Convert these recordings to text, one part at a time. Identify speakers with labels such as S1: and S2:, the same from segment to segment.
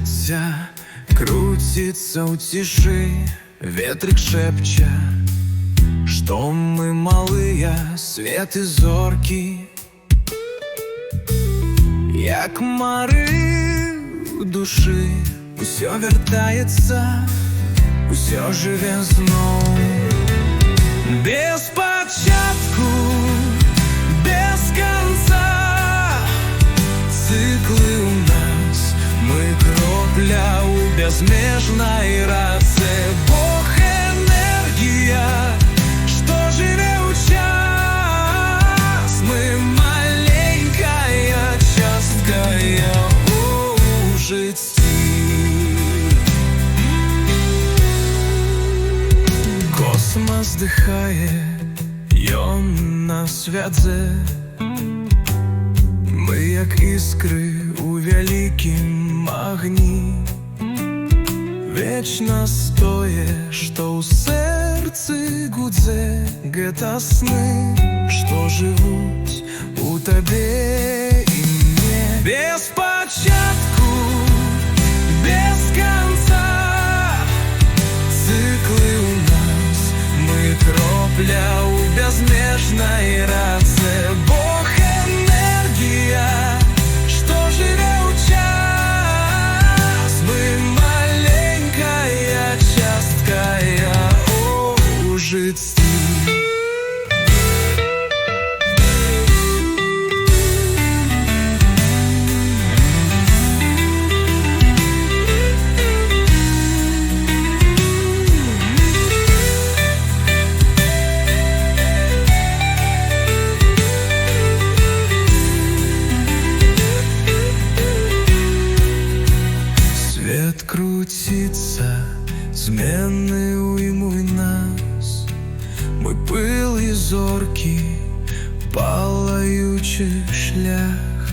S1: життя крутится у тиши, ветрик шепча, что мы малые, свет и зорки, як мари души, усё вертається, усё живе знов, без початку, без конца. Цикли у нас, мы кропля у безмежной раце. Бог энергия, что живе у час. Мы маленькая частка у житті. Космос дихає, ён нас вядзе. Ми як іскри у вялікім агні. Вечно стоє, што ў сэрцы гудзе. Гэта сны, што жывуць у табе і мне. Без початку, без конца. Циклы у нас, мы кропля у безмежной раце. Бог энергия, что живе у час. Мы маленькая частка у житті. Крутится, змены уймуй нас. Мы пыл і зорки, палаючи шлях.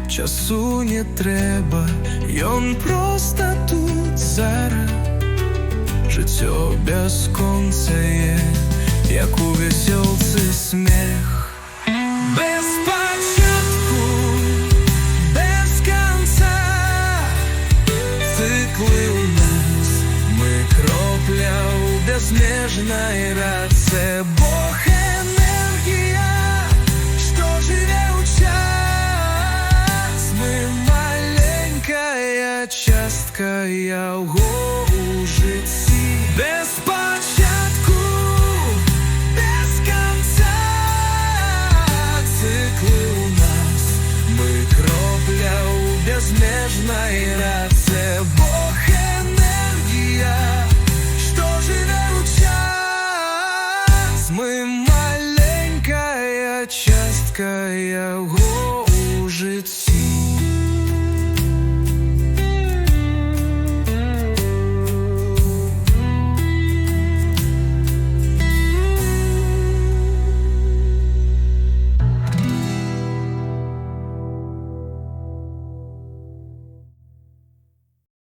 S1: Часу не треба, ён просто тут зараз. Життя бесконцее, як у веселці смех. Без початку, без конца. Циклы у нас, мы кропля у безмежной раце. Бог энергия, что живе у час. Мы маленькая частка у житті. Без початку, без конца. Циклы у нас, мы кропля у безмежной раце. Бог энергия, что живе у час. Мы маленькая частка